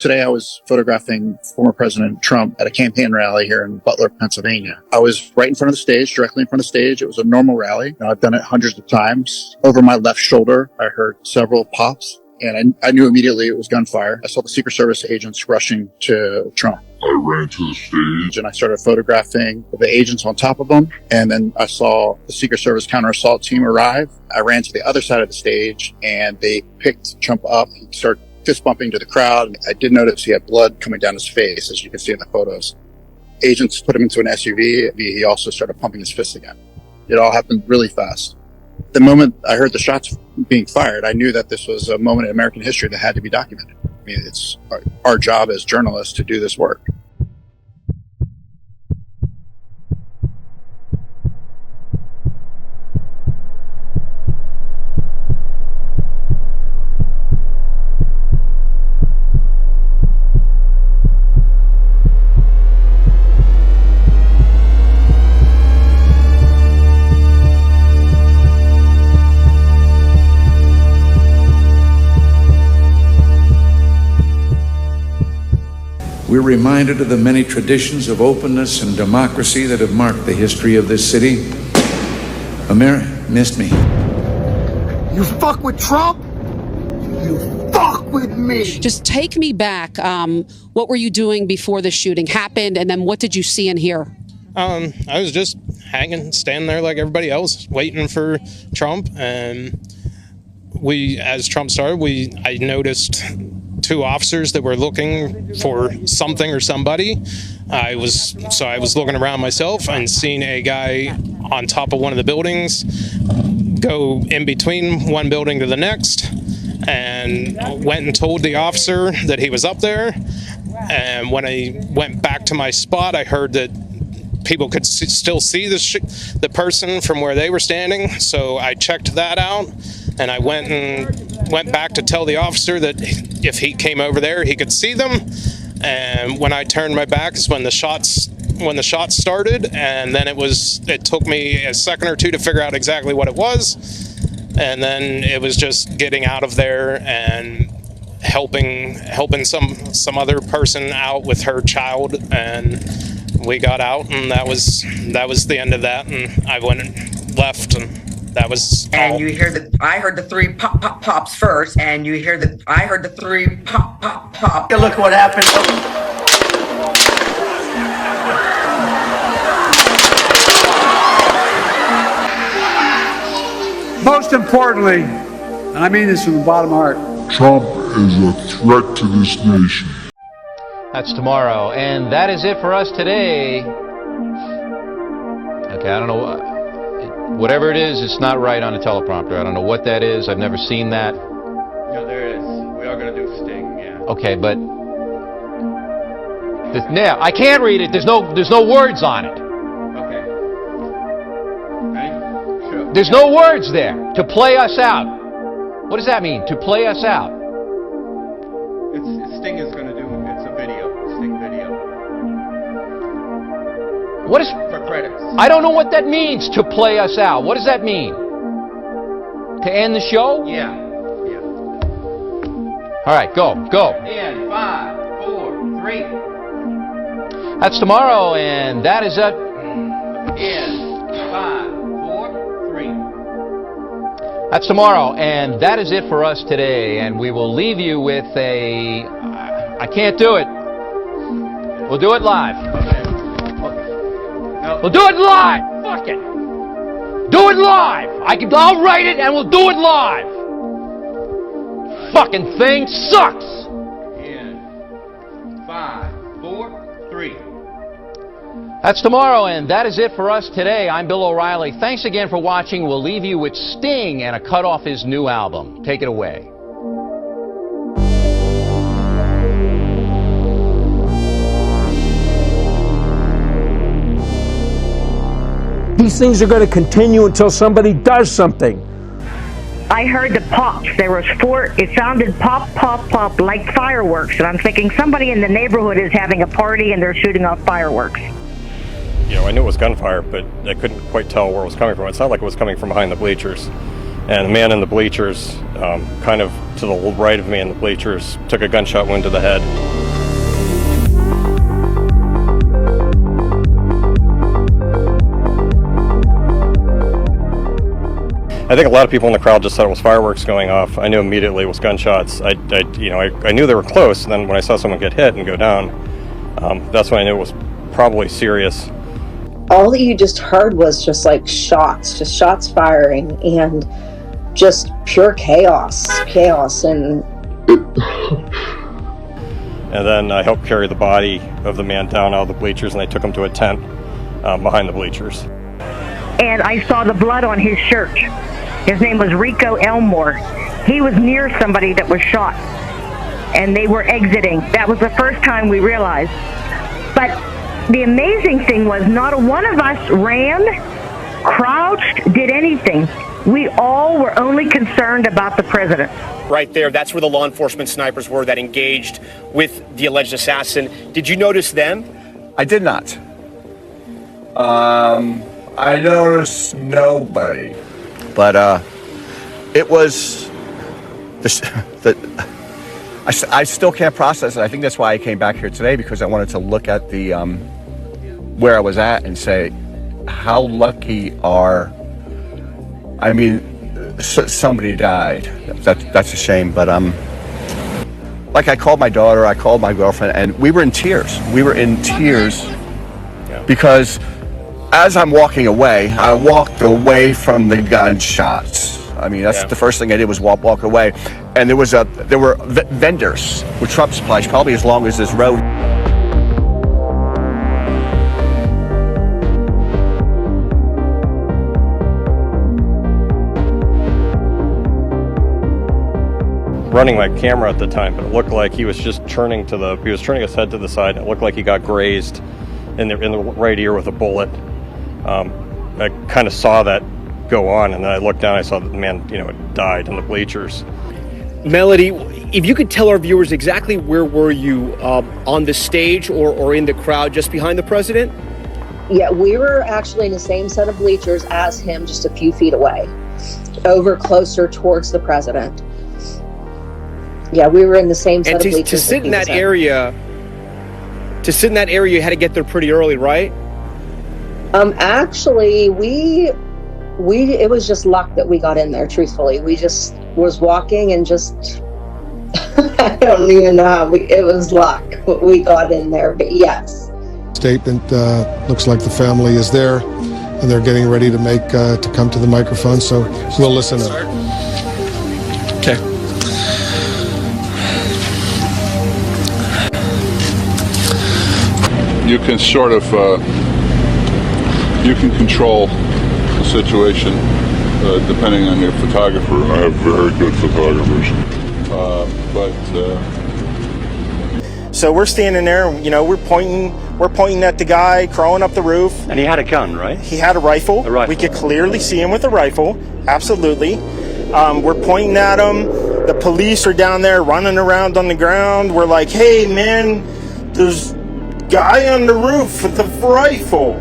Today I was photographing former President Trump at a campaign rally here in Butler, Pennsylvania. I was right in front of the stage, directly in front of the stage. It was a normal rally. I've done it hundreds of times. Over my left shoulder, I heard several pops, and I knew immediately it was gunfire. I saw the Secret Service agents rushing to Trump. I ran to the stage and I started photographing the agents on top of them. And then I saw the Secret Service counter-assault team arrive. I ran to the other side of the stage and they picked Trump up. He started fist bumping to the crowd. I did notice he had blood coming down his face, as you can see in the photos. Agents put him into an SUV. He also started pumping his fist again. It all happened really fast. The moment I heard the shots being fired, I knew that this was a moment in American history that had to be documented. I mean, it's our job as journalists to do this work. We're reminded of the many traditions of openness and democracy that have marked the history of this city. Missed me. You fuck with Trump? You fuck with me. Just take me back. What were you doing before the shooting happened, and then what did you see and hear? I was just standing there like everybody else, waiting for Trump. And as Trump started, I noticed two officers that were looking for something or somebody. I was looking around myself and seeing a guy on top of one of the buildings go in between one building to the next, and went and told the officer that he was up there. And when I went back to my spot, I heard that people could still see the person from where they were standing. So I checked that out, and I went back to tell the officer that if he came over there, he could see them. And when I turned my back is when the shots started, and then it took me a second or two to figure out exactly what it was. And then it was just getting out of there and helping some other person out with her child, and we got out, and that was the end of that. And I went and left, and that was all. And I heard the three pops first, and I heard the three pop. Look what happened. Most importantly, and I mean this from the bottom of my heart, Trump is a threat to this nation. That's tomorrow, and that is it for us today. Okay, I don't know. Whatever it is, it's not right on the teleprompter. I don't know what that is. I've never seen that. No, there is. We are going to do Sting, yeah. Okay, but now I can't read it. There's no words on it. Okay. Ready? Sure. There's no words there. To play us out. What does that mean? To play us out. Sting is going to do. It's a video. Sting video. What is for credits? I don't know what that means. To play us out. What does that mean? To end the show? Yeah. All right, go. In 5, 4, 3. That's tomorrow, and that is it. In 5, 4, 3. That's tomorrow, and that is it for us today. And we will leave you with I can't do it. We'll do it live. Okay. No. We'll do it live. Fuck it. Do it live. I'll write it, and we'll do it live. Fucking thing sucks. In 5, 4, 3. That's tomorrow, and that is it for us today. I'm Bill O'Reilly. Thanks again for watching. We'll leave you with Sting and a cut off his new album. Take it away. These things are going to continue until somebody does something. I heard the pops. There was 4. It sounded pop, pop, pop like fireworks. And I'm thinking somebody in the neighborhood is having a party and they're shooting off fireworks. I knew it was gunfire, but I couldn't quite tell where it was coming from. It sounded like it was coming from behind the bleachers. And the man in the bleachers, kind of to the right of me in the bleachers, took a gunshot wound to the head. I think a lot of people in the crowd just thought it was fireworks going off. I knew immediately it was gunshots. I knew they were close, and then when I saw someone get hit and go down, that's when I knew it was probably serious. All that you just heard was just like shots firing, and just pure chaos, and then I helped carry the body of the man down out of the bleachers, and they took him to a tent behind the bleachers. And I saw the blood on his shirt. His name was Rico Elmore. He was near somebody that was shot, and they were exiting. That was the first time we realized. But the amazing thing was not one of us ran, crouched, did anything. We all were only concerned about the president. Right there, that's where the law enforcement snipers were that engaged with the alleged assassin. Did you notice them? I did not. I noticed nobody. But it was I still can't process it. I think that's why I came back here today, because I wanted to look at the where I was at and say, how lucky are. I mean, somebody died. That's a shame, but like I called my daughter, I called my girlfriend, and we were in tears. Because as I'm walking away, I walked away from the gunshots. I mean, that's the first thing I did was walk away. And there were vendors with Trump supplies, probably as long as this road. Running my camera at the time, but it looked like he was just turning his head to the side. It looked like he got grazed in the right ear with a bullet. I kind of saw that go on, and then I looked down, I saw that the man, had died in the bleachers. Melody, if you could tell our viewers exactly where were you, on the stage or in the crowd just behind the president? Yeah, we were actually in the same set of bleachers as him, just a few feet away, over closer towards the president. Yeah, we were in the same set of bleachers. To sit in that area, you had to get there pretty early, right? Actually, it was just luck that we got in there, truthfully. We just was walking and just, I don't even know how it was luck, but we got in there, but yes. Statement, looks like the family is there, and they're getting ready to come to the microphone, so we'll listen in. Okay. You can sort of, you can control the situation depending on your photographer. I have very good photographers. So we're standing there, we're pointing at the guy crawling up the roof. And he had a gun, right? He had a rifle. We could clearly see him with a rifle, absolutely. We're pointing at him. The police are down there running around on the ground. We're like, hey man, there's guy on the roof with a rifle.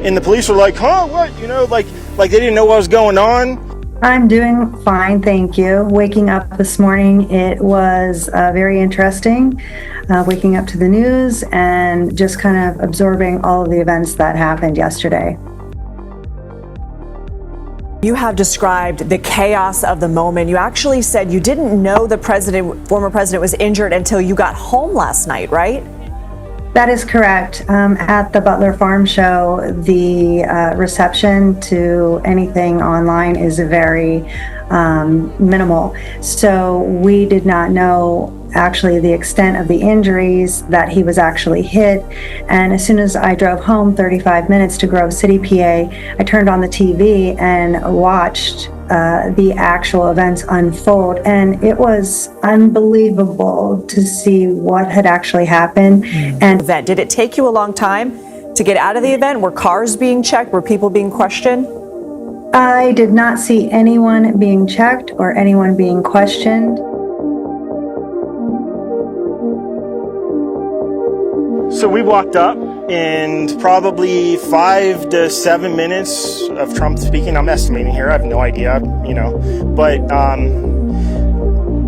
And the police were like, huh, what? Like they didn't know what was going on. I'm doing fine, thank you. Waking up this morning, it was very interesting. Waking up to the news and just kind of absorbing all of the events that happened yesterday. You have described the chaos of the moment. You actually said you didn't know the former president was injured until you got home last night, right? That is correct. At the Butler Farm Show, the reception to anything online is very minimal. So we did not know actually the extent of the injuries, that he was actually hit. And as soon as I drove home 35 minutes to Grove City, PA, I turned on the TV and watched the actual events unfold, and it was unbelievable to see what had actually happened. And did it take you a long time to get out of the event? Were cars being checked? Were people being questioned? I did not see anyone being checked or anyone being questioned. So we walked up. in probably 5 to 7 minutes of Trump speaking. I'm estimating here. I have no idea, but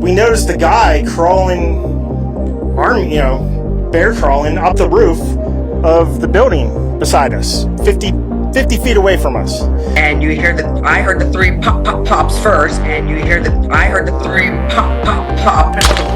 we noticed the guy crawling, bear crawling up the roof of the building beside us, 50 feet away from us. And you hear I heard the three pop, pop, pops first, and I heard the three pop, pop, pop.